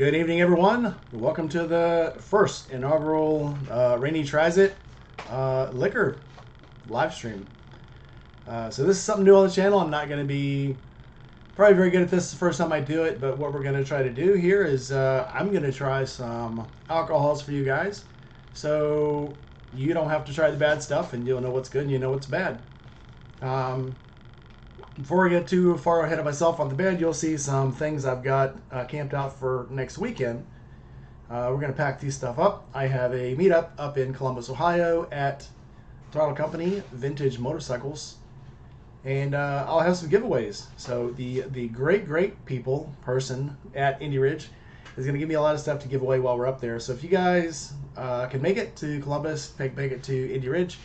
Good evening, everyone. Welcome to the first inaugural Rainy Tries It liquor live stream. So this is something new on the channel. I'm not going to be probably very good at this the first time I do it, but what we're going to try to do here is I'm going to try some alcohols for you guys, so you don't have to try the bad stuff, and you'll know what's good and you know what's bad. Before I get too far ahead of myself on the bed, you'll see some things I've got camped out for next weekend. We're going to pack these stuff up. I have a meetup up in Columbus, Ohio at Throttle Company Vintage Motorcycles, and I'll have some giveaways. So the great person at Indy Ridge is going to give me a lot of stuff to give away while we're up there. So if you guys can make it to Columbus, make it to Indy Ridge,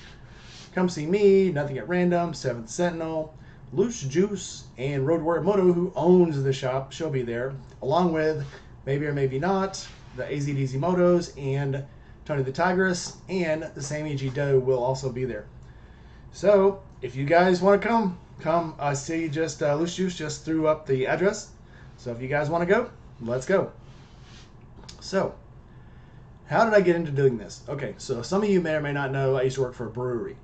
come see me. Nothing at Random, 7th Sentinel, Loose Juice, and Road Warrior Moto, who owns the shop. She'll be there, along with maybe or maybe not the AZDZ Motos and Tony the Tigress, and the Sammy G Doe will also be there. So if you guys want to come. I see just Loose Juice just threw up the address. So if you guys want to go, let's go. So how did I get into doing this? Okay, so some of you may or may not know I used to work for a brewery,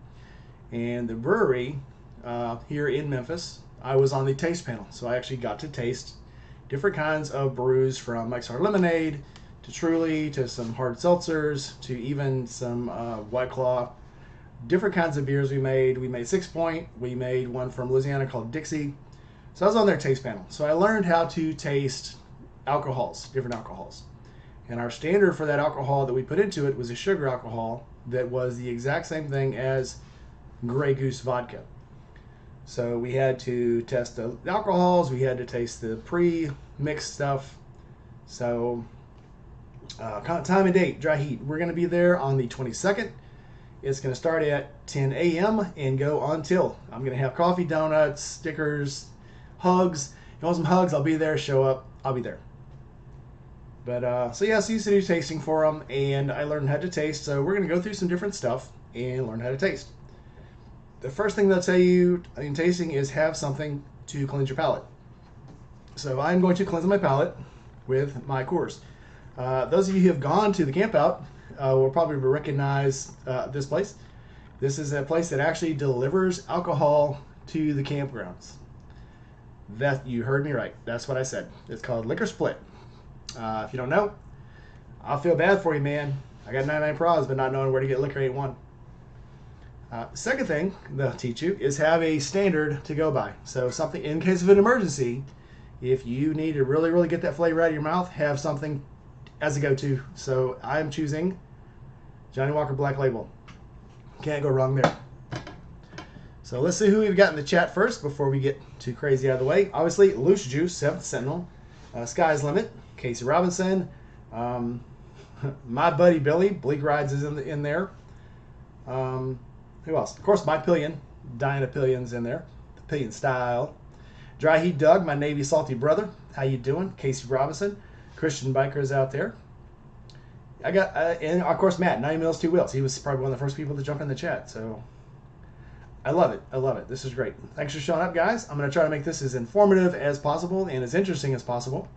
and the brewery here in Memphis, I was on the taste panel, so I actually got to taste different kinds of brews, from Mike's Hard Lemonade to Truly to some hard seltzers to even some White Claw. Different kinds of beers we made. We made 6 Point. We made one from Louisiana called Dixie. So I was on their taste panel. So I learned how to taste alcohols, different alcohols. And our standard for that alcohol that we put into it was a sugar alcohol that was the exact same thing as Grey Goose vodka. So we had to test the alcohols, we had to taste the pre-mixed stuff. So time and date, dry heat. We're going to be there on the 22nd. It's going to start at 10 a.m. and go until. I'm going to have coffee, donuts, stickers, hugs. If you want some hugs, I'll be there. Show up, I'll be there. But so yeah, so I used to do tasting for them, and I learned how to taste. So we're going to go through some different stuff and learn how to taste. The first thing they'll tell you in tasting is have something to cleanse your palate. So I'm going to cleanse my palate with my Coors. Those of you who have gone to the camp out will probably recognize this place. This is a place that actually delivers alcohol to the campgrounds. That, you heard me right. That's what I said. It's called Liquor Split. If you don't know, I'll feel bad for you, man. I got 99 pros, but not knowing where to get liquor ain't one. Second thing they'll teach you is have a standard to go by. So something in case of an emergency, if you need to really get that flavor out of your mouth, have something as a go-to. So I'm choosing Johnnie Walker Black Label. Can't go wrong there. So let's see who we've got in the chat first before we get too crazy out of the way. Obviously, Loose Juice, 7th Sentinel, Sky's Limit, Casey Robinson, my buddy Billy, Bleak Rides is in there. Who else? Of course, my Pillion, Diana Pillion's in there, the Pillion style. Dry Heat Doug, my Navy salty brother. How you doing? Casey Robinson, Christian Bikers out there. I got, and of course, Matt, 9 Mills, 2 Wheels. He was probably one of the first people to jump in the chat. So I love it. I love it. This is great. Thanks for showing up, guys. I'm going to try to make this as informative as possible and as interesting as possible.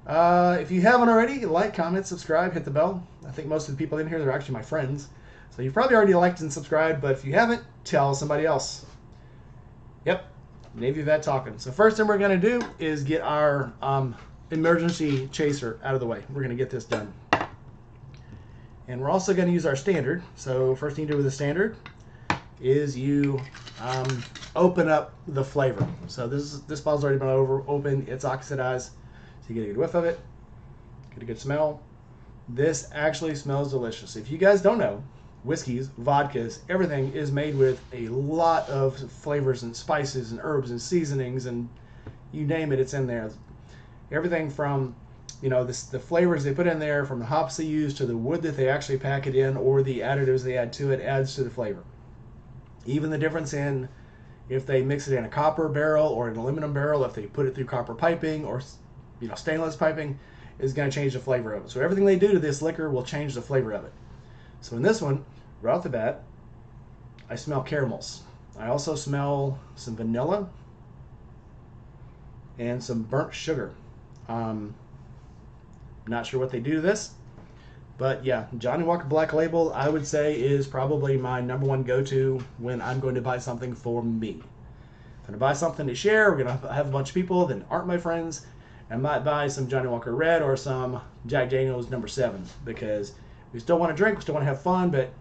If you haven't already, like, comment, subscribe, hit the bell. I think most of the people in here are actually my friends. So you've probably already liked and subscribed, but if you haven't, tell somebody else. Yep, Navy Vet talking. So first thing we're going to do is get our emergency chaser out of the way. We're going to get this done. And we're also going to use our standard. So first thing you do with the standard is you open up the flavor. So this bottle's already been opened. It's oxidized. So you get a good whiff of it. Get a good smell. This actually smells delicious. If you guys don't know, whiskeys, vodkas, everything is made with a lot of flavors and spices and herbs and seasonings, and you name it, it's in there. Everything from, you know, the flavors they put in there, from the hops they use to the wood that they actually pack it in, or the additives they add to it, adds to the flavor. Even the difference in if they mix it in a copper barrel or an aluminum barrel, if they put it through copper piping or, you know, stainless piping, is going to change the flavor of it. So everything they do to this liquor will change the flavor of it. So in this one, right off the bat, I smell caramels. I also smell some vanilla and some burnt sugar. Not sure what they do to this. But yeah, Johnnie Walker Black Label, I would say, is probably my #1 go-to when I'm going to buy something for me. If I'm going to buy something to share, we're going to have a bunch of people that aren't my friends. I might buy some Johnnie Walker Red or some Jack Daniel's #7 because we still want to drink, we still want to have fun, but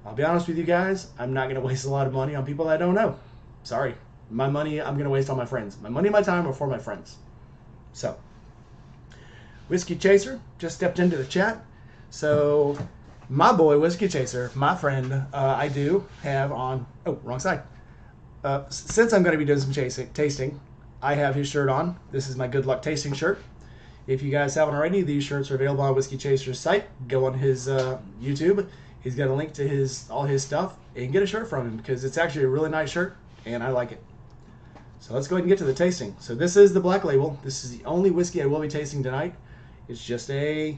I'll be honest with you guys, I'm not going to waste a lot of money on people I don't know. Sorry. My money I'm going to waste on my friends. My money and my time are for my friends. So, Whiskey Chaser just stepped into the chat. So, my boy, Whiskey Chaser, my friend, I do have on... Oh, wrong side. Since I'm going to be doing some tasting, I have his shirt on. This is my Good Luck Tasting shirt. If you guys haven't already, these shirts are available on Whiskey Chaser's site. Go on his YouTube. He's got a link to all his stuff. And get a shirt from him because it's actually a really nice shirt, and I like it. So let's go ahead and get to the tasting. So this is the Black Label. This is the only whiskey I will be tasting tonight. It's just to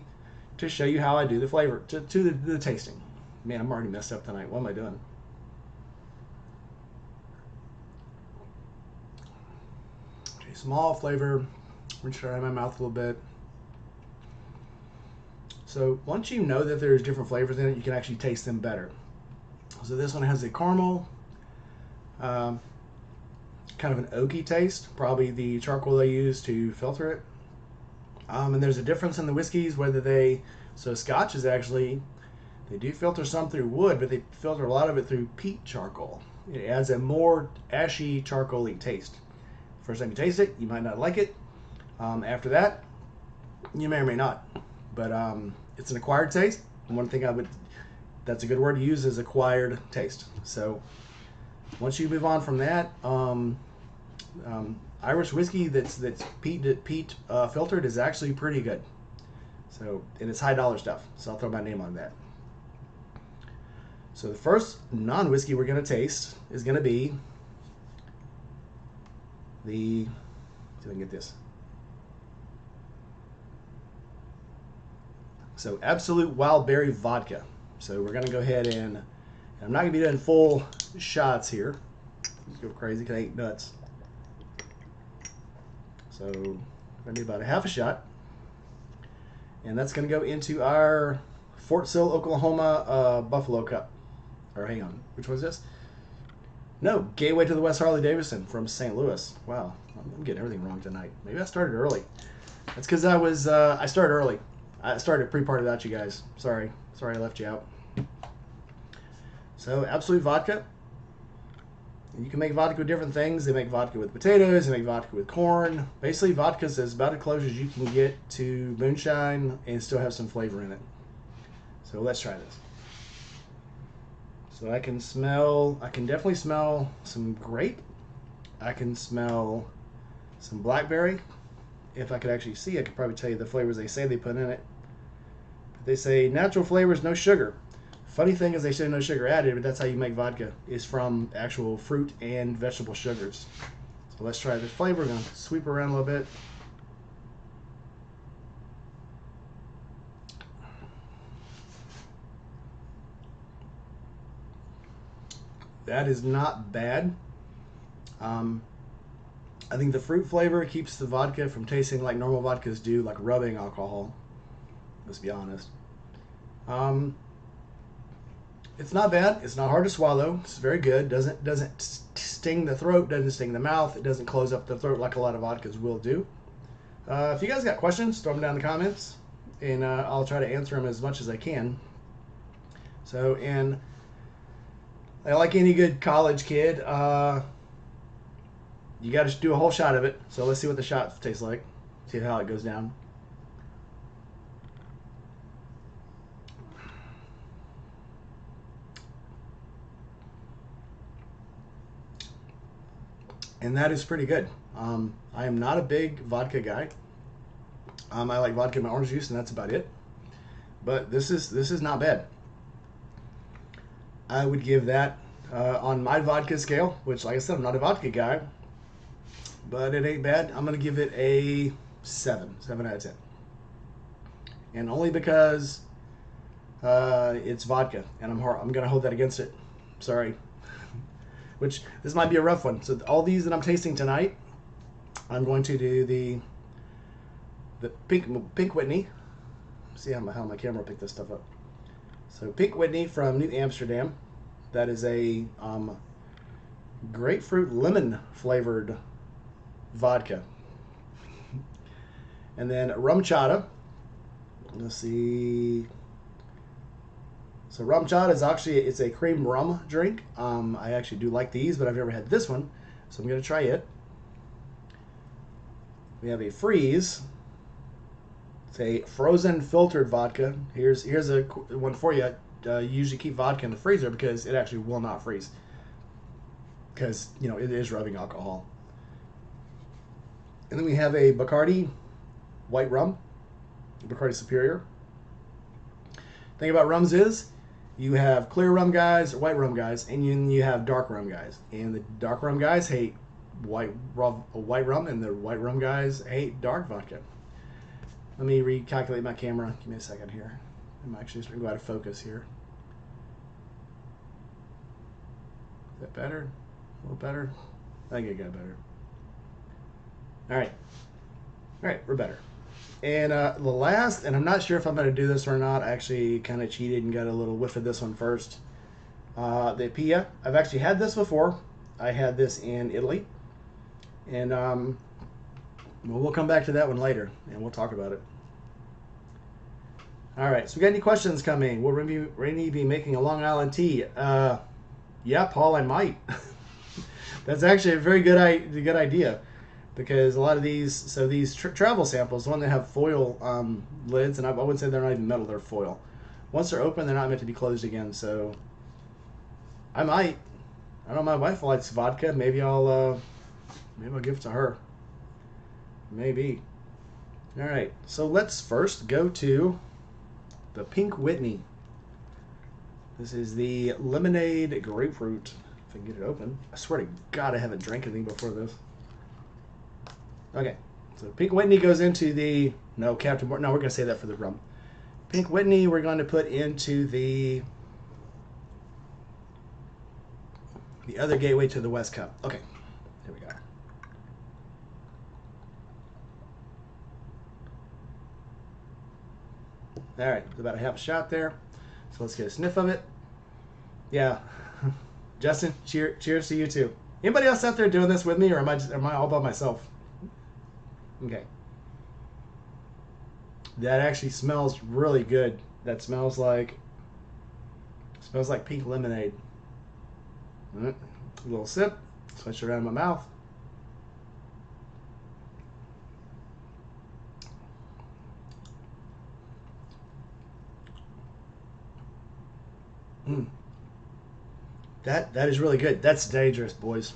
show you how I do the flavor, to the tasting. Man, I'm already messed up tonight. What am I doing? Okay, small flavor. Rinse it out of my mouth a little bit. So once you know that there's different flavors in it, you can actually taste them better. So this one has a caramel, kind of an oaky taste, probably the charcoal they use to filter it. And there's a difference in the whiskeys, so Scotch is actually, they do filter some through wood, but they filter a lot of it through peat charcoal. It adds a more ashy, charcoal-y taste. First time you taste it, you might not like it. After that, you may or may not. But it's an acquired taste. And one thing that's a good word to use is acquired taste. So once you move on from that, Irish whiskey that's peat filtered is actually pretty good. So, and it's high dollar stuff. So I'll throw my name on that. So the first non-whiskey we're going to taste is going to be see if I can get this. So Absolute Wild Berry Vodka. So we're going to go ahead and I'm not going to be doing full shots here. Let's go crazy because I ain't nuts. So I'm going to need about a half a shot. And that's going to go into our Fort Sill, Oklahoma Buffalo Cup. Or hang on, which one's this? No, Gateway to the West Harley Davidson from St. Louis. Wow, I'm getting everything wrong tonight. Maybe I started early. That's because I started early. I started pre-party without you guys. Sorry I left you out. So Absolute Vodka. You can make vodka with different things. They make vodka with potatoes. They make vodka with corn. Basically, vodka is about as close as you can get to moonshine and still have some flavor in it. So let's try this. So I can definitely smell some grape. I can smell some blackberry. If I could actually see, I could probably tell you the flavors they say they put in it. But they say natural flavors, no sugar. Funny thing is they say no sugar added, but that's how you make vodka, is from actual fruit and vegetable sugars. So let's try this flavor. We're going to sweep around a little bit. That is not bad. I think the fruit flavor keeps the vodka from tasting like normal vodkas do, like rubbing alcohol. Let's be honest. It's not bad. It's not hard to swallow. It's very good. Doesn't sting the throat. Doesn't sting the mouth. It doesn't close up the throat like a lot of vodkas will do. If you guys got questions, throw them down in the comments, and I'll try to answer them as much as I can. So, and like any good college kid, you got to do a whole shot of it. So let's see what the shot tastes like. See how it goes down. And that is pretty good. I am not a big vodka guy. I like vodka and orange juice, and that's about it. But this is not bad. I would give that on my vodka scale, which, like I said, I'm not a vodka guy, but it ain't bad. I'm gonna give it a 7 out of 10, and only because it's vodka, and I'm gonna hold that against it. Sorry. Which, this might be a rough one. So all these that I'm tasting tonight, I'm going to do the the Pink Whitney. See how my camera picked this stuff up. So Pink Whitney from New Amsterdam. That is a grapefruit lemon flavored vodka. And then rum chata. Let's see. So rum chata is actually, it's a cream rum drink. I actually do like these, but I've never had this one, so I'm going to try it. We have a freeze. It's a frozen filtered vodka. Here's a one for you. You usually keep vodka in the freezer because it actually will not freeze. Because, you know, it is rubbing alcohol. And then we have a Bacardi white rum. Bacardi Superior. Thing about rums is you have clear rum guys or white rum guys, and you have dark rum guys. And the dark rum guys hate white rum, and the white rum guys hate dark vodka. Let me recalculate my camera. Give me a second here. I'm actually just going to go out of focus here. Is that better? A little better? I think it got better. All right. All right, we're better. And the last, and I'm not sure if I'm going to do this or not. I actually kind of cheated and got a little whiff of this one first. The Pia. I've actually had this before. I had this in Italy. And we'll come back to that one later, and we'll talk about it. All right, so we got any questions coming? Will Rainey be making a Long Island tea? Yeah, Paul, I might. That's actually a very good idea. Because a lot of these, so these travel samples, the one that have foil lids, and I wouldn't say they're not even metal, they're foil. Once they're open, they're not meant to be closed again, so I might. I don't know, my wife likes vodka. Maybe I'll give it to her. Maybe. All right, so let's first go to the Pink Whitney. This is the lemonade grapefruit. If I can get it open. I swear to God, I haven't drank anything before this. Okay, so Pink Whitney goes into the, no, Captain Morgan, no, we're going to say that for the rum. Pink Whitney we're going to put into the other gateway to the West Cup. Okay, here we go. All right, about a half a shot there. So let's get a sniff of it. Yeah, Justin, cheers to you too. Anybody else out there doing this with me, or am I all by myself? Okay. That actually smells really good. That smells like pink lemonade. A little sip, switch around my mouth. That is really good. That's dangerous, boys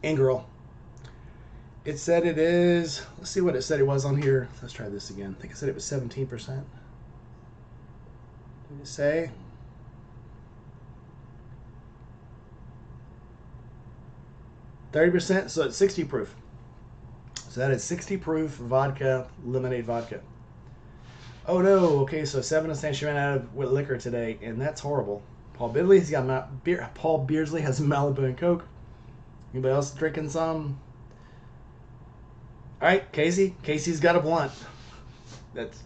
and girl. It said it is, let's see what it said it was on here. Let's try this again. I think it said it was 17%. Did it say? %, so it's 60 proof. So that is 60 proof vodka, lemonade vodka. Oh no, okay, so 7 saying she ran out of liquor today, and that's horrible. Paul Beardsley has Malibu and Coke. Anybody else drinking some? All right, Casey. Casey's got a blunt.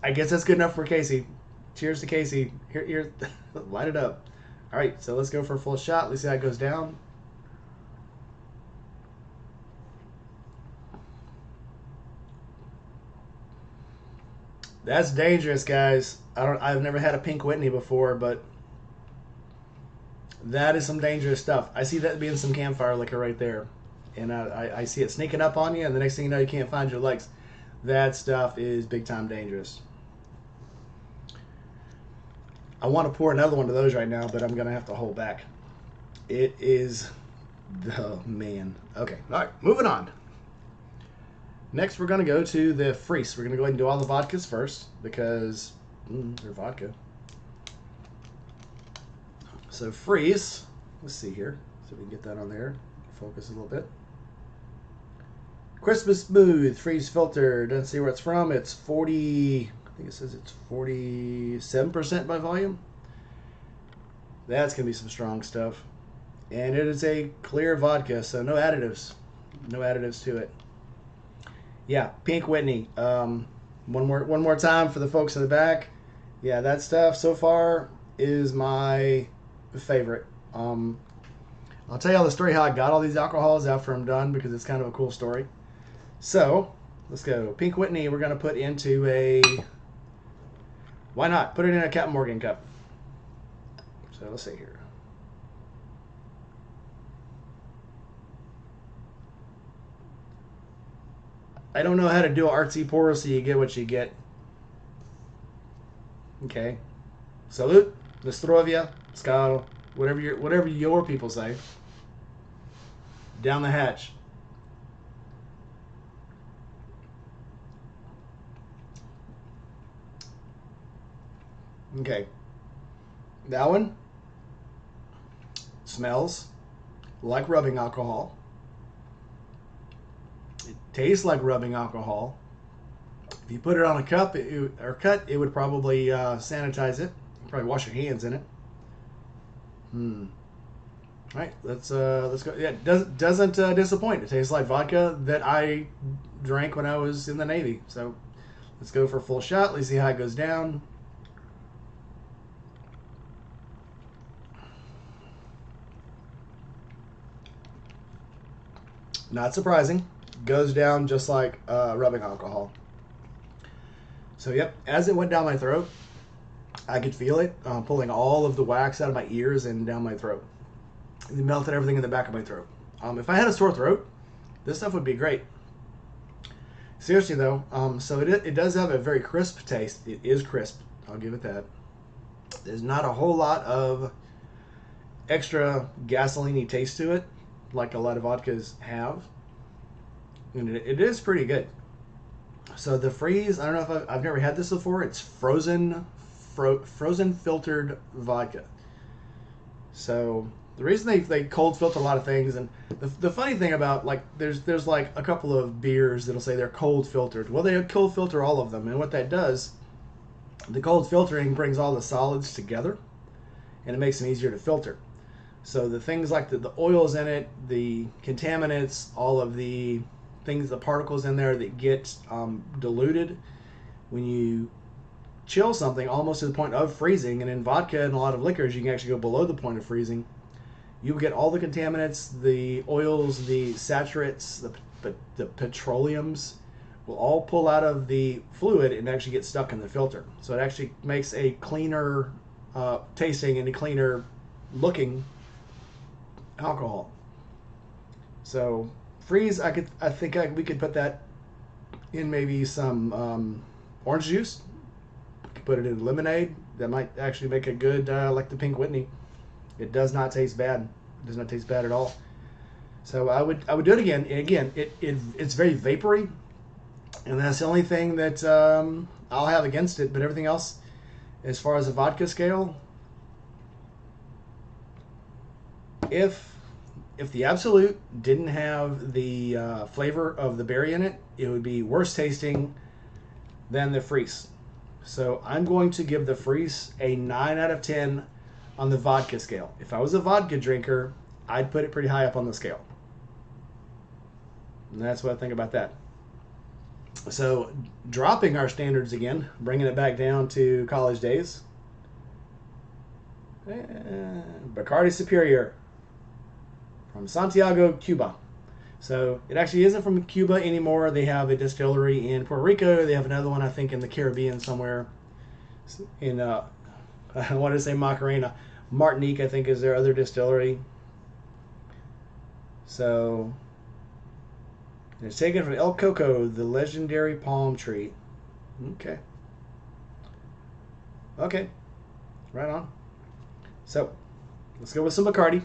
I guess that's good enough for Casey. Cheers to Casey. Here, light it up. All right, so let's go for a full shot. Let's see how it goes down. That's dangerous, guys. I've never had a Pink Whitney before, but that is some dangerous stuff. I see that being some campfire liquor right there. And I see it sneaking up on you, and the next thing you know, you can't find your legs. That stuff is big time dangerous. I want to pour another one of those right now, but I'm going to have to hold back. It is the man. Okay, all right, moving on. Next, we're going to go to the Freeze. We're going to go ahead and do all the vodkas first because they're vodka. So Freeze, let's see here. So we can get that on there. Focus a little bit. Christmas Smooth, freeze filter. Doesn't see where it's from. It's 40, I think it says it's 47% by volume. That's going to be some strong stuff. And it is a clear vodka, so no additives. No additives to it. Yeah, Pink Whitney. One more time for the folks in the back. Yeah, that stuff so far is my favorite. I'll tell you the story how I got all these alcohols after I'm done because it's kind of a cool story. So let's go. Pink Whitney, we're gonna put into a. Why not? Put it in a Captain Morgan cup. So let's see here. I don't know how to do an artsy pour, so you get what you get. Okay. Salute. Nostrovia. Scalo. Whatever your people say. Down the hatch. Okay. That one smells like rubbing alcohol. It tastes like rubbing alcohol. If you put it on a cup or cut, it would probably sanitize it. You'd probably wash your hands in it. All right, let's go. Yeah, it doesn't disappoint. It tastes like vodka that I drank when I was in the Navy. So let's go for a full shot. Let's see how it goes down. Not surprising. Goes down just like rubbing alcohol. So yep, as it went down my throat, I could feel it pulling all of the wax out of my ears and down my throat. It melted everything in the back of my throat. If I had a sore throat, this stuff would be great. Seriously though, so it does have a very crisp taste. It is crisp. I'll give it that. There's not a whole lot of extra gasoline-y taste to it, like a lot of vodkas have. And it is pretty good. So the freeze, I don't know if I've never had this before. It's frozen filtered vodka. So the reason they cold filter a lot of things, and the funny thing about, like, there's like a couple of beers that'll say they're cold filtered. Well, they cold filter all of them, and what that does, the cold filtering brings all the solids together, and it makes them easier to filter. So the things like the oils in it, the contaminants, all of the things, the particles in there that get diluted when you chill something almost to the point of freezing. And in vodka and a lot of liquors, you can actually go below the point of freezing. You get all the contaminants, the oils, the saturates, the petroleums will all pull out of the fluid and actually get stuck in the filter. So it actually makes a cleaner tasting and a cleaner looking alcohol. So freeze, I think we could put that in maybe some orange juice. We could put it in lemonade. That might actually make a good like the Pink Whitney. It does not taste bad. It does not taste bad at all. So I would do it again. And again, it's very vapory, and that's the only thing that I'll have against it. But everything else, as far as a vodka scale, if the Absolute didn't have the flavor of the berry in it, it would be worse tasting than the Freeze. So I'm going to give the Freeze a 9 out of 10 on the vodka scale. If I was a vodka drinker, I'd put it pretty high up on the scale. And that's what I think about that. So dropping our standards again, bringing it back down to college days. Bacardi Superior from Santiago, Cuba. So it actually isn't from Cuba anymore. They have a distillery in Puerto Rico. They have another one, I think, in the Caribbean somewhere. In I want to say Macarena. Martinique, I think, is their other distillery. So it's taken from El Coco, the legendary palm tree. Okay. Okay. Right on. So let's go with some Bacardi.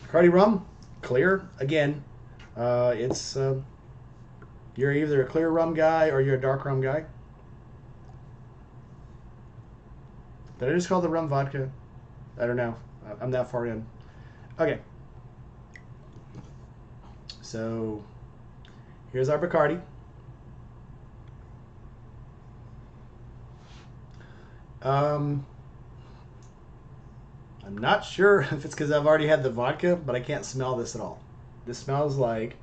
Bacardi rum, clear. Again, it's you're either a clear rum guy or you're a dark rum guy. Did I just call the rum vodka? I don't know. I'm that far in. Okay. So here's our Bacardi. I'm not sure if it's because I've already had the vodka, but I can't smell this at all. This smells like,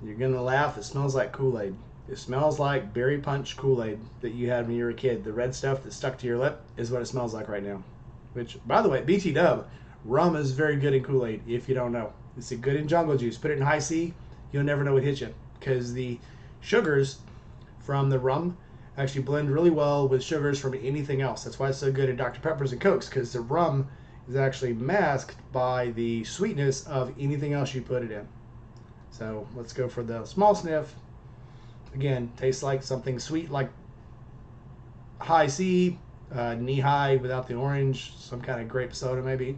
you're going to laugh, it smells like Kool-Aid. It smells like berry punch Kool-Aid that you had when you were a kid. The red stuff that stuck to your lip is what it smells like right now. Which, by the way, BT Dub, rum is very good in Kool-Aid, if you don't know. It's good in jungle juice. Put it in high C, you'll never know what hits you. Because the sugars from the rum actually blend really well with sugars from anything else. That's why it's so good in Dr. Peppers and Cokes, because the rum is actually masked by the sweetness of anything else you put it in. So let's go for the small sniff. Again, tastes like something sweet like high C, knee high without the orange, some kind of grape soda maybe.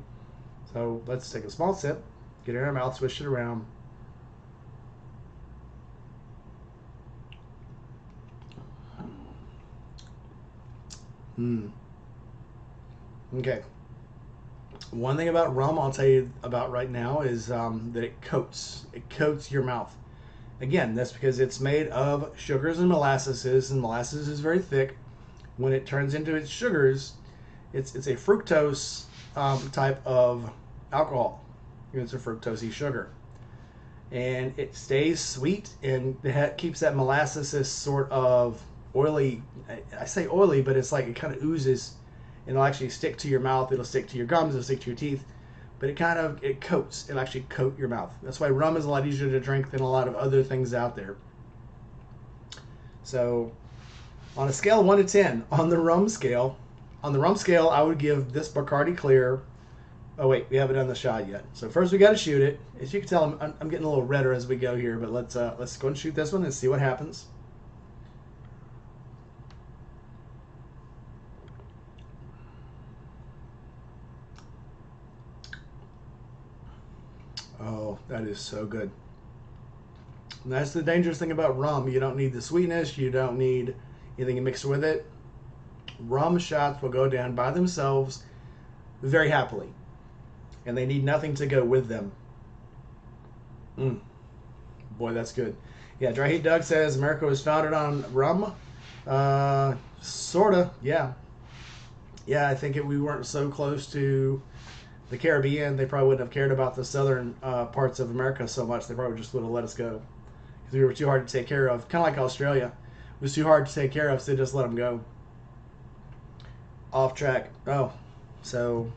So let's take a small sip, get it in our mouth, swish it around. Okay. One thing about rum I'll tell you about right now is that it coats. It coats your mouth. Again, that's because it's made of sugars and molasses is very thick. When it turns into its sugars, it's a fructose type of alcohol. It's a fructose sugar. And it stays sweet and it keeps that molasses sort of oily. I say oily, but it's like it kind of oozes and it'll actually stick to your mouth. It'll stick to your gums. It'll stick to your teeth. But it coats. It'll actually coat your mouth. That's why rum is a lot easier to drink than a lot of other things out there. So, on a scale of 1 to 10, on the rum scale, I would give this Bacardi Clear. Oh wait, we haven't done the shot yet. So first we got to shoot it. As you can tell, I'm getting a little redder as we go here. But let's go and shoot this one and see what happens. Oh, that is so good. And that's the dangerous thing about rum. You don't need the sweetness. You don't need anything mixed with it. Rum shots will go down by themselves very happily. And they need nothing to go with them. Boy, that's good. Yeah, Dry Heat Doug says America was founded on rum. Sorta, yeah. Yeah, I think if we weren't so close to the Caribbean, they probably wouldn't have cared about the southern parts of America so much. They probably just would have let us go because we were too hard to take care of. Kind of like Australia, it was too hard to take care of, so they just let them go. Off track. Oh, so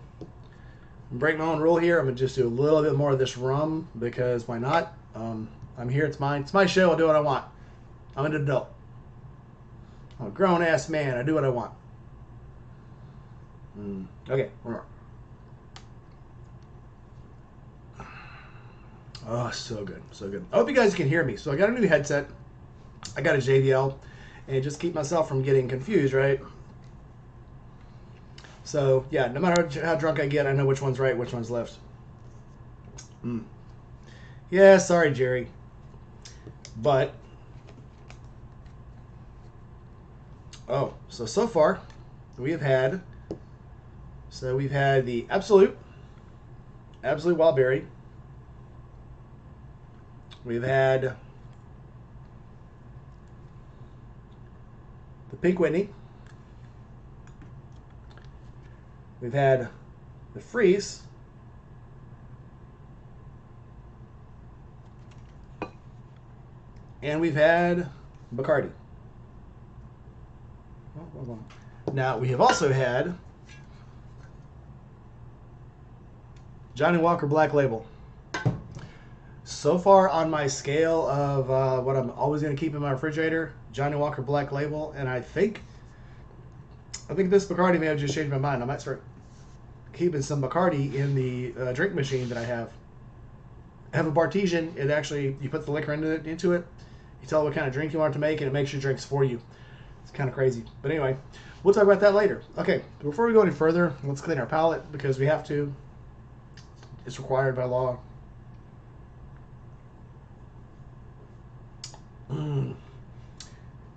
I'm breaking my own rule here. I'm gonna just do a little bit more of this rum because why not? I'm here. It's mine. It's my show. I'll do what I want. I'm an adult. I'm a grown ass man. I do what I want. Okay, one more. Oh, so good, so good. I hope you guys can hear me. So I got a new headset. I got a JBL, and just keep myself from getting confused, right? So yeah, no matter how drunk I get, I know which one's right, which one's left. Yeah, sorry, Jerry. But so far we've had the Absolute Wild Berry. We've had the Pink Whitney. We've had the Freeze. And we've had Bacardi. Now, we have also had Johnnie Walker Black Label. So far on my scale of what I'm always going to keep in my refrigerator, Johnnie Walker Black Label, and I think this Bacardi may have just changed my mind. I might start keeping some Bacardi in the drink machine that I have. I have a Bartesian. It actually, you put the liquor into it, you tell it what kind of drink you want it to make, and it makes your drinks for you. It's kind of crazy. But anyway, we'll talk about that later. Okay, before we go any further, let's clean our palate because we have to. It's required by law.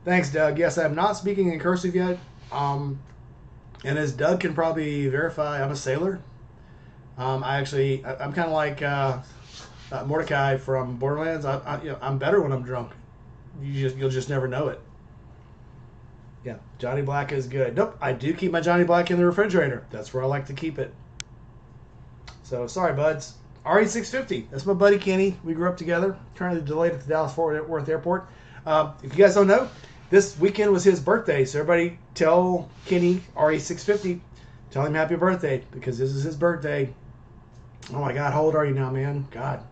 Thanks, Doug. Yes, I'm not speaking in cursive yet. And as Doug can probably verify, I'm a sailor. I'm kind of like Mordecai from Borderlands. I'm better when I'm drunk. You'll just never know it. Yeah, Johnny Black is good. Nope, I do keep my Johnny Black in the refrigerator. That's where I like to keep it. So sorry, buds. RE650. That's my buddy Kenny. We grew up together. Currently delayed at the Dallas-Fort Worth Airport. If you guys don't know, this weekend was his birthday, so everybody tell Kenny RE650, tell him happy birthday because this is his birthday. Oh my God, how old are you now, man? God,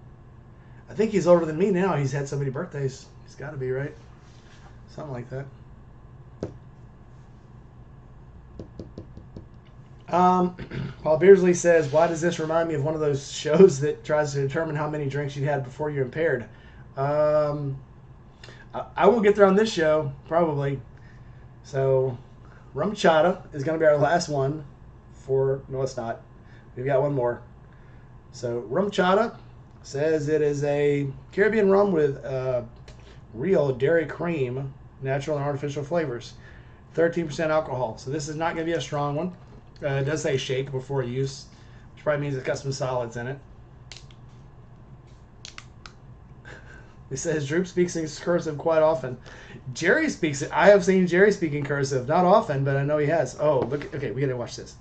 I think he's older than me now. He's had so many birthdays. He's got to be, right? Something like that. Paul Beersley says, why does this remind me of one of those shows that tries to determine how many drinks you had before you're impaired? I won't get there on this show, probably. So, rum chata is going to be our last one for... No, it's not. We've got one more. So, rum chata says it is a Caribbean rum with real dairy cream, natural and artificial flavors. 13% alcohol. So, this is not going to be a strong one. It does say shake before use, which probably means it's got some solids in it. It says Droop speaks in cursive quite often. Jerry speaks it. I have seen Jerry speak in cursive. Not often, but I know he has. Oh, look. Okay, we got to watch this.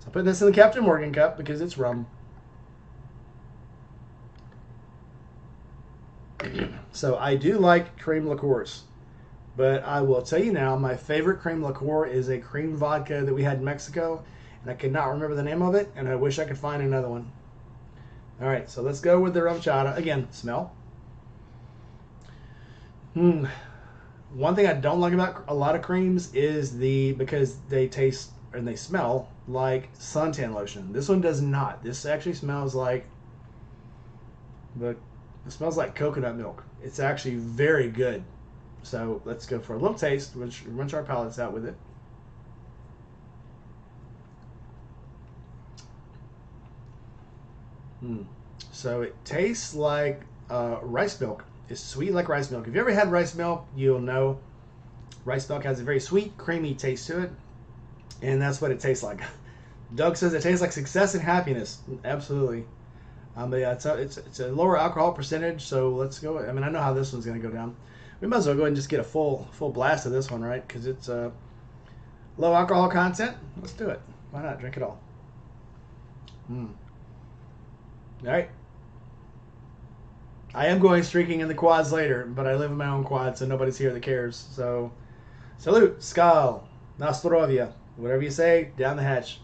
So I'm putting this in the Captain Morgan cup because it's rum. So I do like cream liqueurs. But I will tell you now, my favorite cream liqueur is a cream vodka that we had in Mexico. And I cannot remember the name of it, and I wish I could find another one. All right, so let's go with the rum chata. Again, smell. One thing I don't like about a lot of creams is because they taste and they smell like suntan lotion. This one does not. This actually smells like it smells like coconut milk. It's actually very good. So let's go for a little taste, which rinse our palates out with it. So it tastes like rice milk. It's sweet like rice milk. If you ever had rice milk, you'll know rice milk has a very sweet, creamy taste to it. And that's what it tastes like. Doug says it tastes like success and happiness. Absolutely. But yeah, it's a lower alcohol percentage, so let's go. I mean, I know how this one's going to go down. We might as well go ahead and just get a full blast of this one, right? Because it's low alcohol content. Let's do it. Why not? Drink it all. All right. I am going streaking in the quads later, but I live in my own quad, so nobody's here that cares. So, salute, skal, nastorovia, whatever you say, down the hatch.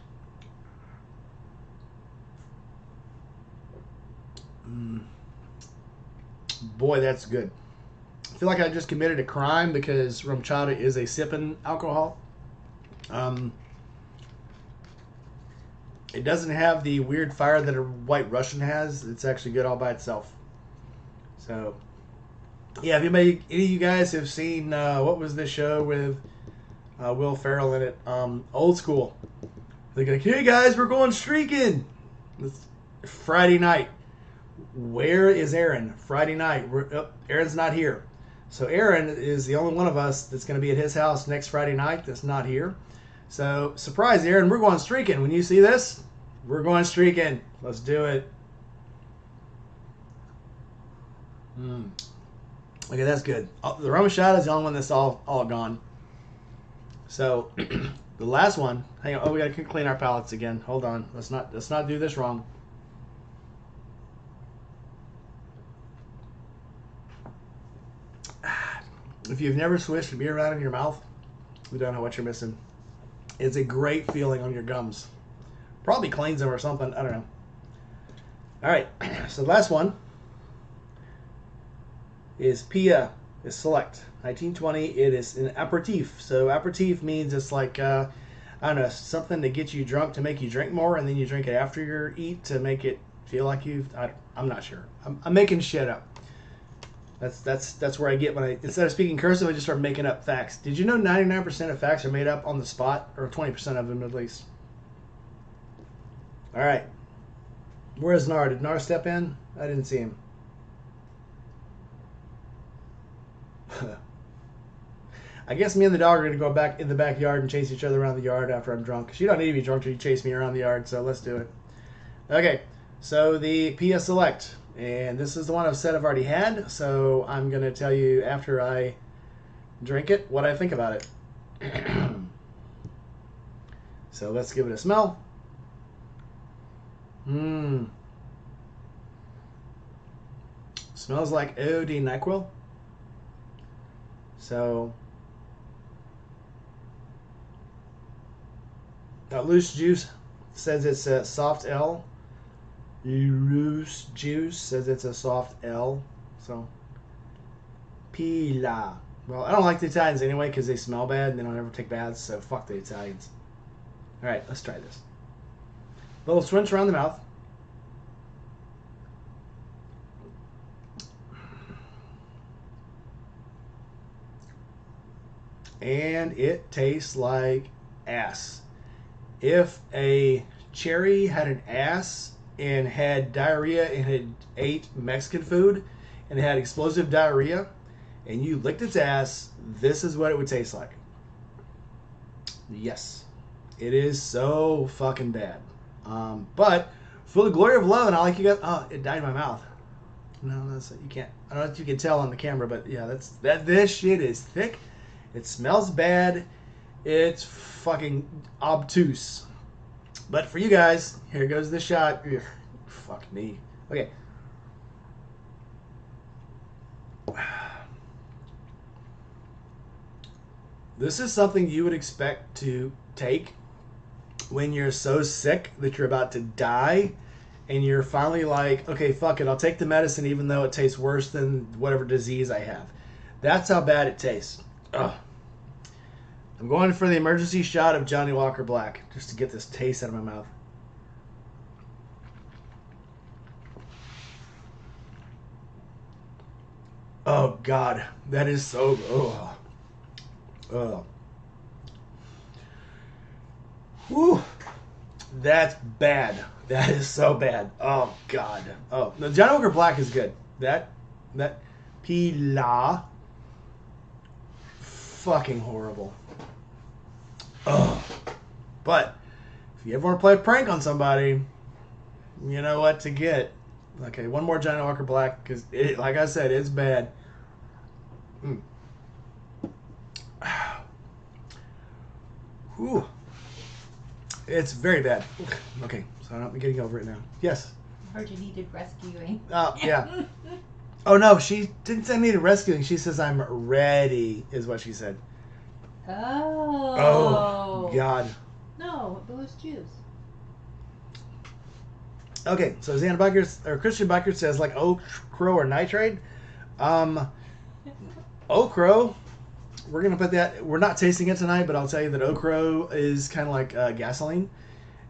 Boy, that's good. I feel like I just committed a crime because rum chata is a sipping alcohol. It doesn't have the weird fire that a White Russian has. It's actually good all by itself. So, yeah, if any of you guys have seen, what was this show with Will Ferrell in it? Old School. They're like, hey guys, we're going streaking. It's Friday night. Where is Aaron? Friday night. Aaron's not here. So Aaron is the only one of us that's going to be at his house next Friday night that's not here. So, surprise, Aaron, we're going streaking. When you see this, we're going streaking. Let's do it. Okay, that's good. The rum shot is the only one that's all gone. So, the last one. Hang on. Oh, we got to clean our palates again. Hold on. Let's not do this wrong. If you've never swished a beer around in your mouth, you don't know what you're missing. It's a great feeling on your gums. Probably cleans them or something. I don't know. All right. So the last one is Pia is Select 1920. It is an aperitif. So aperitif means it's like I don't know, something to get you drunk to make you drink more, and then you drink it after you eat to make it feel like I'm not sure. I'm making shit up. That's where I get when instead of speaking cursive, I just start making up facts. Did you know 99% of facts are made up on the spot, or 20% of them at least? All right. Where's Nar? Did Nar step in? I didn't see him. I guess me and the dog are gonna go back in the backyard and chase each other around the yard after I'm drunk. Because you don't need to be drunk to chase me around the yard, so let's do it. Okay. So the Pia Select. And this is the one I've said I've already had, so I'm going to tell you after I drink it what I think about it. So let's give it a smell. Smells like eau de NyQuil. So, Loose Juice says it's a soft L. Loose Juice says it's a soft L. So, Pila. Well, I don't like the Italians anyway because they smell bad and they don't ever take baths, so fuck the Italians. Alright, let's try this. Little swinch around the mouth. And it tastes like ass. If a cherry had an ass and had diarrhea and had ate Mexican food and had explosive diarrhea and you licked its ass, this is what it would taste like. Yes. It is so fucking bad. But for the glory of love, and I like you guys. Oh, it died in my mouth. No, that's you can't. I don't know if you can tell on the camera, but yeah, this shit is thick. It smells bad. It's fucking obtuse. But for you guys, here goes the shot. Ugh, fuck me. Okay. This is something you would expect to take when you're so sick that you're about to die and you're finally like, okay, fuck it, I'll take the medicine even though it tastes worse than whatever disease I have. That's how bad it tastes. Ugh. I'm going for the emergency shot of Johnnie Walker Black just to get this taste out of my mouth. Oh God, that is so. Oh. Oh. Whew. That's bad. That is so bad. Oh God. Oh, the Johnnie Walker Black is good. That Pila. Fucking horrible. Oh. But if you ever want to play a prank on somebody, you know what to get. Okay, one more Johnnie Walker Black because, like I said, it's bad. Mm. Whew. It's very bad. Okay, so I'm getting over it now. Yes. I heard you needed rescuing. Oh, yeah. Oh, no, she didn't say I needed rescuing. She says I'm ready, is what she said. Oh. Oh, God. No, it was juice. Okay, so Xana Biker, or Christian Biker says, like Oak Crow or Nitrate. Oak Crow, we're going to put that, we're not tasting it tonight, but I'll tell you that Oak Crow is kind of like gasoline.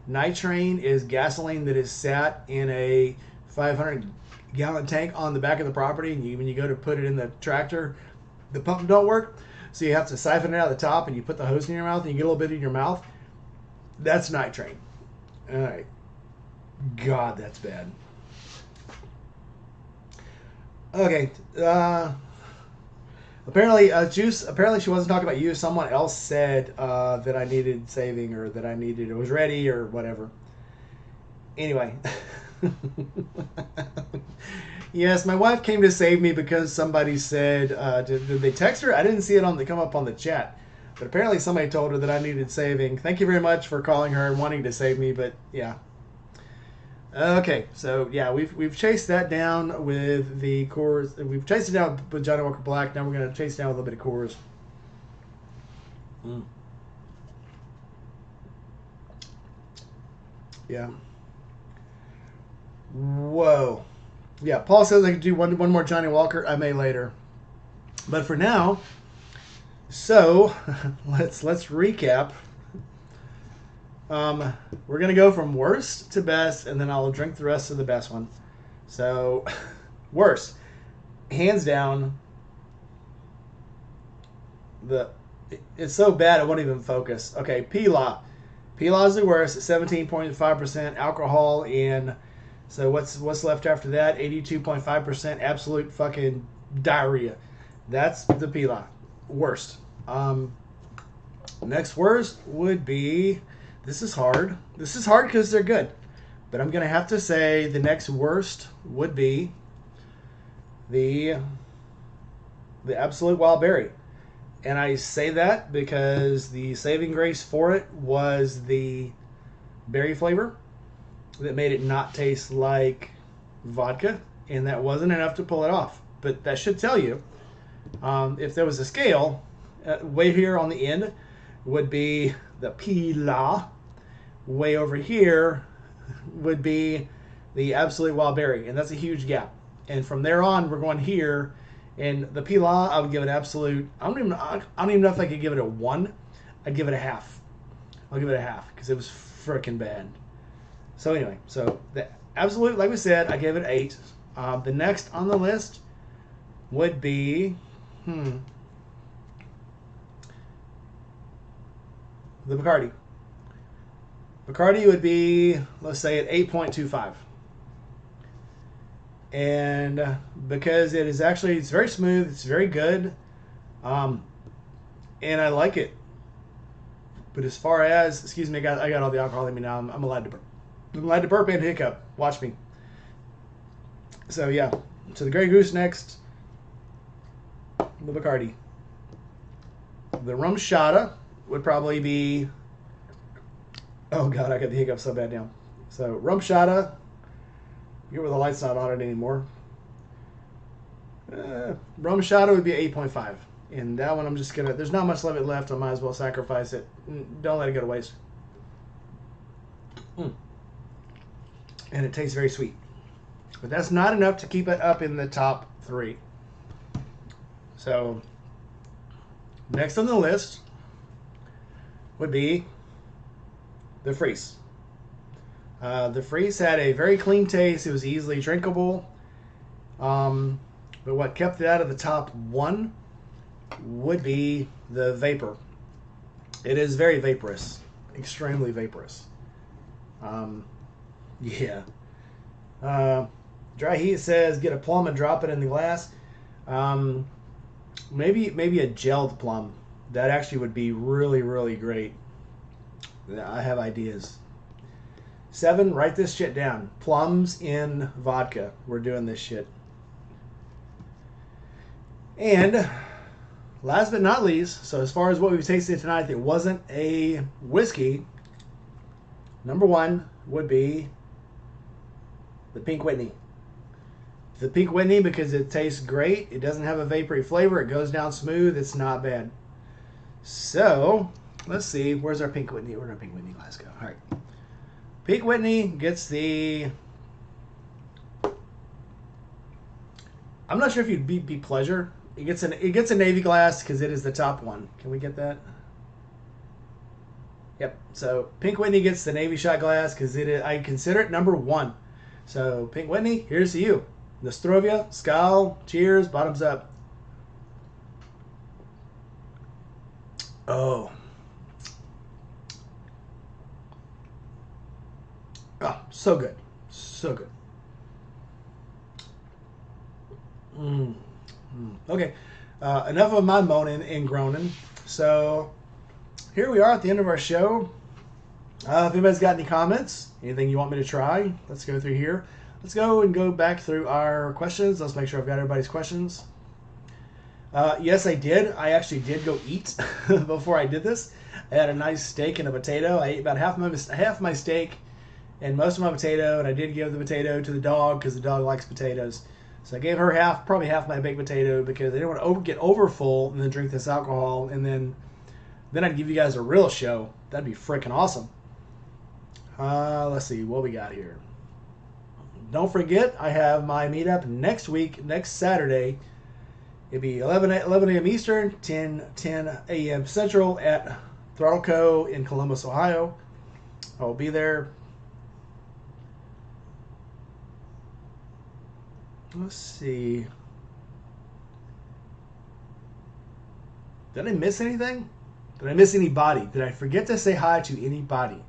Nitrate is gasoline that is sat in a 500-gallon tank on the back of the property, and when you go to put it in the tractor, the pump don't work, so you have to siphon it out of the top, and you put the hose in your mouth, and you get a little bit in your mouth. That's nitrate. All right. God, that's bad. Okay. Apparently, Juice. Apparently, she wasn't talking about you. Someone else said that I needed saving, or that I needed, it was ready, or whatever. Anyway. Yes, my wife came to save me because somebody said, did they text her? I didn't see it come up on the chat. But apparently somebody told her that I needed saving. Thank you very much for calling her and wanting to save me, but yeah. Okay, so yeah, we've chased that down with the Coors. We've chased it down with Johnnie Walker Black. Now we're going to chase it down with a little bit of Coors. Mm. Yeah. Whoa. Yeah, Paul says I could do one more Johnnie Walker. I may later. But for now, so let's recap. We're going to go from worst to best, and then I'll drink the rest of the best one. So, worst. Hands down, it's so bad it won't even focus. Okay, Pila. Pila is the worst, 17.5% alcohol in. So what's left after that? 82.5% absolute fucking diarrhea. That's the Pila. Worst. Next worst would be... This is hard. This is hard because they're good. But I'm going to have to say the next worst would be the Absolute Wild Berry. And I say that because the saving grace for it was the berry flavor that made it not taste like vodka. And that wasn't enough to pull it off. But that should tell you If there was a scale, way here on the end would be the Pila. Way over here would be the Absolute Wild Berry, and that's a huge gap. And from there on, we're going here. And the Pila, I would give it absolute. I don't even know if I could give it a 1. I'd give it a half. I'll give it a half because it was freaking bad. So anyway, so the Absolute, like we said, I gave it 8. The next on the list would be the Bacardi. Bacardi would be, let's say, at 8.25. And because it is actually, it's very smooth, it's very good, and I like it. But as far as, excuse me, I got all the alcohol in me now. I'm allowed to burp. I'm allowed to burp and hiccup. Watch me. So yeah, so the Grey Goose next. The Bacardi. The Rum Shada would probably be. Oh god, I got the hiccup so bad now. So Rum Shada. Get where the light's not on it anymore. Rum Shada would be 8.5. And that one I'm just gonna. There's not much of it left. I might as well sacrifice it. Don't let it go to waste. And it tastes very sweet. But that's not enough to keep it up in the top 3. So, next on the list would be the Freeze. The Freeze had a very clean taste. It was easily drinkable. But what kept it out of the top 1 would be the Vapor. It is very vaporous. Extremely vaporous. Yeah. Dry Heat says get a plum and drop it in the glass. Maybe a gelled plum. That actually would be really, really great. I have ideas. 7, write this shit down. Plums in vodka. We're doing this shit. And last but not least, so as far as what we've tasted tonight that wasn't a whiskey, number 1 would be the Pink Whitney. The Pink Whitney because it tastes great. It doesn't have a vapory flavor. It goes down smooth. It's not bad. So, let's see. Where's our Pink Whitney? Where'd our Pink Whitney glass go? All right. Pink Whitney gets the... I'm not sure if you'd be pleasure. It gets a navy glass because it is the top one. Can we get that? Yep. So Pink Whitney gets the navy shot glass because I consider it number 1. So Pink Whitney, here's to you. Nostrovia, Skal, cheers, bottoms up. Oh. Oh, so good. So good. Okay. Enough of my moaning and groaning. So here we are at the end of our show. If anybody's got any comments, anything you want me to try, let's go through here. Let's go back through our questions. Let's make sure I've got everybody's questions. Yes, I did. I actually did go eat before I did this. I had a nice steak and a potato. I ate about half my steak and most of my potato, and I did give the potato to the dog because the dog likes potatoes. So I gave her probably half my baked potato because I didn't want to get over full and then drink this alcohol, and then I'd give you guys a real show. That'd be freaking awesome. Let's see what we got here. Don't forget, I have my meetup next week, next Saturday. It'll be 11 a.m. Eastern, 10 a.m. Central at Throttle Co. in Columbus, Ohio. I'll be there. Let's see. Did I miss anything? Did I miss anybody? Did I forget to say hi to anybody?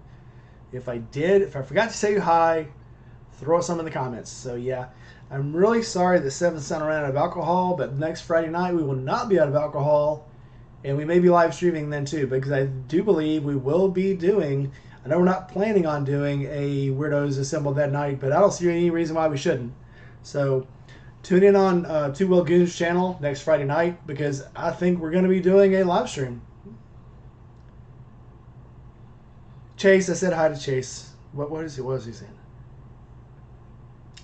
If I forgot to say hi, throw some in the comments. So yeah, I'm really sorry that 7 Cent ran out of alcohol, but next Friday night we will not be out of alcohol, and we may be live streaming then too, because I do believe we will be doing, I know we're not planning on doing a Weirdos Assemble that night, but I don't see any reason why we shouldn't. So tune in on Two Will Goons channel next Friday night, because I think we're going to be doing a live stream. Chase, I said hi to Chase. What was he saying?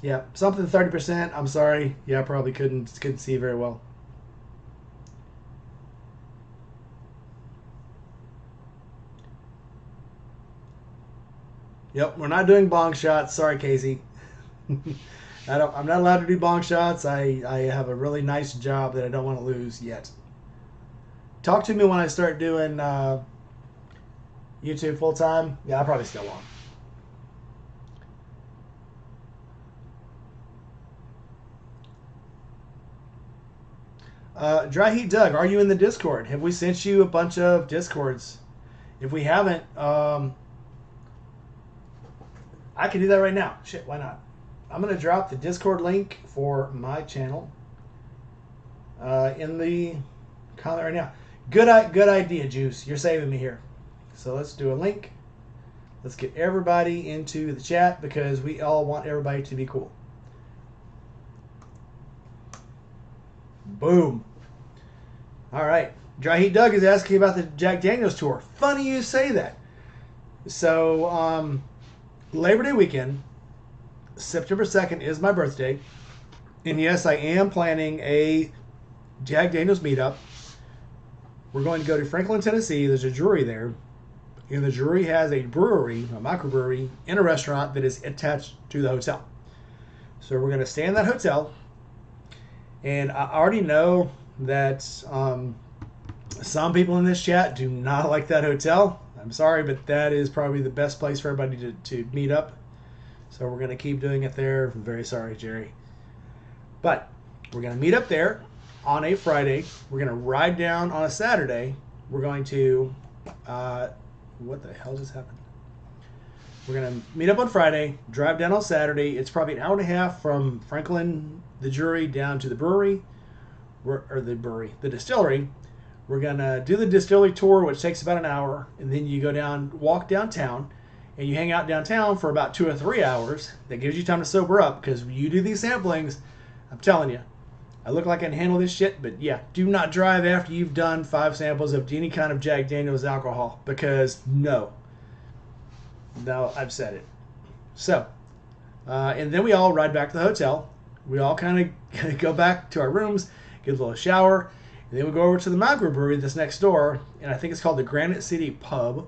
Yeah, something 30%. I'm sorry. Yeah, I probably couldn't see very well. Yep, we're not doing bong shots. Sorry, Casey. I'm not allowed to do bong shots. I have a really nice job that I don't want to lose yet. Talk to me when I start doing YouTube full time. Yeah, I probably still won't. Dry Heat Doug, are you in the Discord? Have we sent you a bunch of Discords? If we haven't, I can do that right now. Shit, why not? I'm going to drop the Discord link for my channel in the comment right now. Good idea, Juice. You're saving me here. So let's do a link. Let's get everybody into the chat because we all want everybody to be cool. Boom. All right. Dry Heat Doug is asking about the Jack Daniels tour. Funny you say that. So, Labor Day weekend, September 2nd is my birthday. And yes, I am planning a Jack Daniels meetup. We're going to go to Franklin, Tennessee. There's a brewery there. And the brewery has a brewery, a microbrewery, in a restaurant that is attached to the hotel. So we're going to stay in that hotel. And I already know that some people in this chat do not like that hotel. I'm sorry, but that is probably the best place for everybody to meet up. So we're going to keep doing it there. I'm very sorry, Jerry. But we're going to meet up there on a Friday. We're going to ride down on a Saturday. We're going to... what the hell just happened? We're going to meet up on Friday, drive down on Saturday. It's probably an hour and a half from Franklin, the brewery, down to the brewery. The distillery. We're going to do the distillery tour, which takes about an hour. And then you go down, walk downtown, and you hang out downtown for about 2 or 3 hours. That gives you time to sober up, because when you do these samplings, I'm telling you, I look like I can handle this shit, but yeah, do not drive after you've done 5 samples of any kind of Jack Daniels alcohol, because no, I've said it. So, and then we all ride back to the hotel. We all kind of go back to our rooms, get a little shower, and then we go over to the microbrewery that's next door, and I think it's called the Granite City Pub.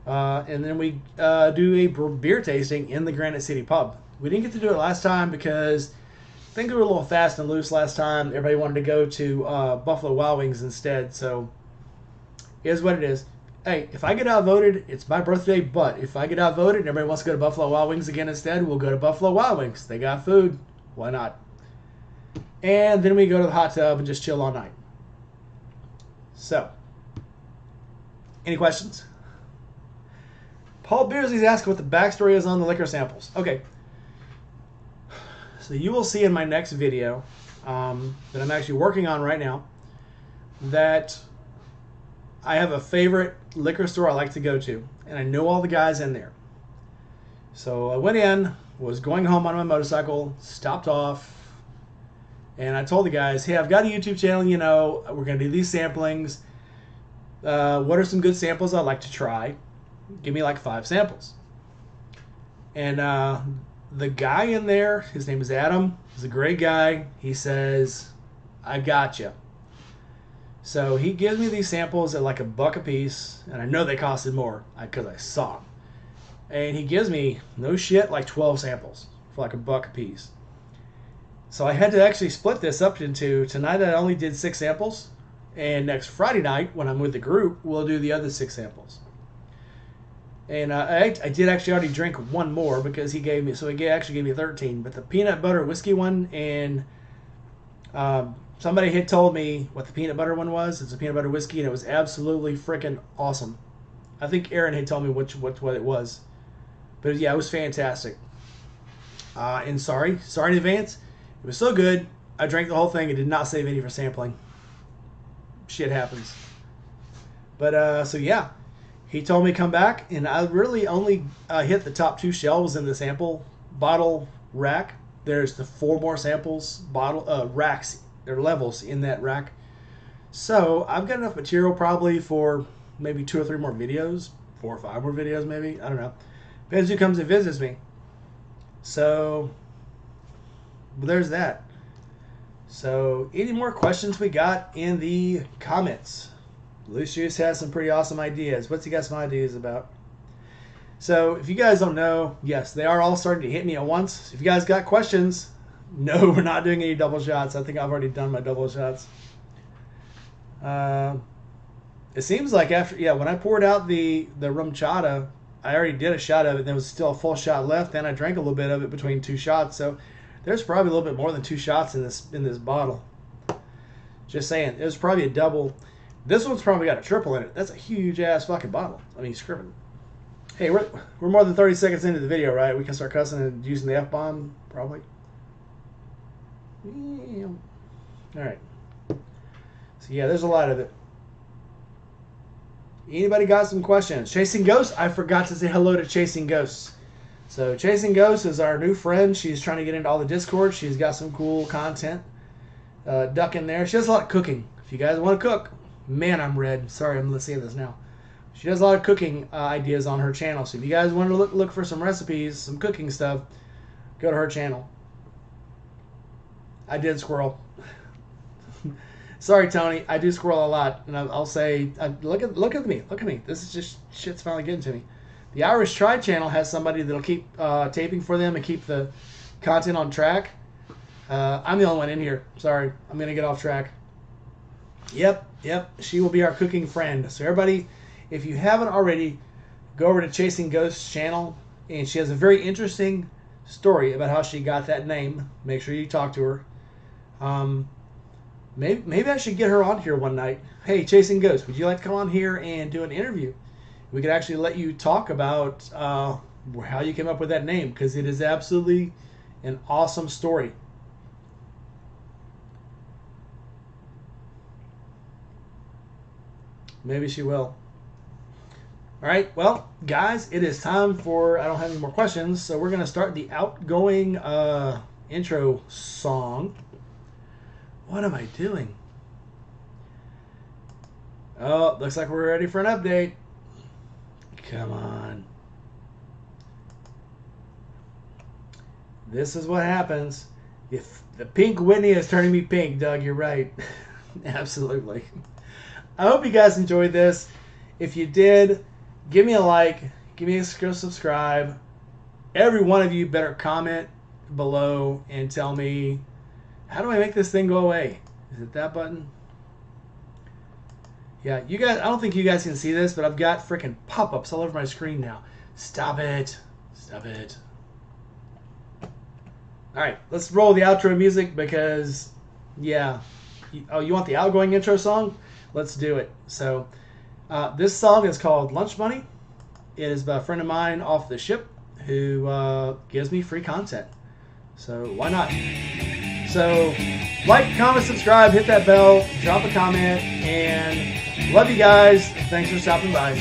And then we do a beer tasting in the Granite City Pub. We didn't get to do it last time because I think we were a little fast and loose last time. Everybody wanted to go to Buffalo Wild Wings instead, so it is what it is. Hey, if I get outvoted, it's my birthday, but if I get outvoted and everybody wants to go to Buffalo Wild Wings again instead, we'll go to Buffalo Wild Wings. They got food. Why not? And then we go to the hot tub and just chill all night. So, any questions? Paul Beardsley's asking what the backstory is on the liquor samples. Okay. So you will see in my next video that I'm actually working on right now that I have a favorite liquor store I like to go to. And I know all the guys in there. So I went in, was going home on my motorcycle, stopped off, and I told the guys, hey, I've got a YouTube channel, you know, we're going to do these samplings. What are some good samples I'd like to try? Give me like 5 samples. And the guy in there, his name is Adam. He's a great guy. He says, I gotcha. So he gives me these samples at like $1 a piece. And I know they costed more because I saw them. And he gives me, no shit, like 12 samples for like $1 a piece. So I had to actually split this up into, tonight I only did 6 samples. And next Friday night, when I'm with the group, we'll do the other 6 samples. And I did actually already drink one more because he gave me, so he actually gave me 13. But the peanut butter whiskey one, and somebody had told me what the peanut butter one was. It's a peanut butter whiskey, and it was absolutely freaking awesome. I think Aaron had told me what it was. But yeah, it was fantastic. And sorry in advance. It was so good, I drank the whole thing and did not save any for sampling. Shit happens. But, so yeah. He told me to come back, and I really only hit the top 2 shelves in the sample bottle rack. There's the 4 more samples racks, or levels in that rack. So I've got enough material probably for maybe 2 or 3 more videos, 4 or 5 more videos maybe. I don't know. Depends who comes and visits me. So there's that. So any more questions we got in the comments? Lucius has some pretty awesome ideas. What's he got some ideas about? So if you guys don't know, yes, they are all starting to hit me at once. If you guys got questions, no, we're not doing any double shots. I think I've already done my double shots. It seems like when I poured out the rum chata, I already did a shot of it. There was still a full shot left, and I drank a little bit of it between 2 shots. So there's probably a little bit more than 2 shots in this bottle. Just saying, it was probably a double. This one's probably got a triple in it. That's a huge ass fucking bottle. I mean, scribbling. Hey, we're more than 30 seconds into the video, right? We can start cussing and using the F-bomb, probably. Yeah. All right. So yeah, there's a lot of it. Anybody got some questions? Chasing Ghosts? I forgot to say hello to Chasing Ghosts. So Chasing Ghosts is our new friend. She's trying to get into all the Discord. She's got some cool content. Duck in there. She does a lot of cooking. If you guys want to cook, man, I'm red. Sorry, I'm saying this now. She does a lot of cooking ideas on her channel. So if you guys want to look for some recipes, some cooking stuff, go to her channel. I did squirrel. Sorry, Tony. I do squirrel a lot, and I'll say, look at me. This is just shit's finally getting to me. The Irish Try channel has somebody that'll keep taping for them and keep the content on track. I'm the only one in here. Sorry, I'm gonna get off track. Yep. She will be our cooking friend. So everybody, if you haven't already, go over to Chasing Ghosts channel, and she has a very interesting story about how she got that name. Make sure you talk to her. Maybe I should get her on here one night. Hey, Chasing Ghosts, would you like to come on here and do an interview? We could actually let you talk about how you came up with that name, because it is absolutely an awesome story. Maybe she will. All right, well, guys, it is time for, I don't have any more questions, so we're going to start the outgoing intro song. What am I doing? Oh, looks like we're ready for an update. Come on. This is what happens. If the pink Whitney is turning me pink, Doug, you're right. Absolutely. I hope you guys enjoyed this. If you did, give me a like. Give me a subscribe. Every one of you better comment below and tell me, how do I make this thing go away? Is it that button? Yeah, you guys, I don't think you guys can see this, but I've got freaking pop-ups all over my screen now. Stop it. Stop it. All right, let's roll the outro music because, yeah. Oh, you want the outgoing intro song? Let's do it. So, this song is called Lunch Money. It is by a friend of mine off the ship who gives me free content. So, why not? So, like, comment, subscribe, hit that bell, drop a comment, and love you guys. Thanks for stopping by.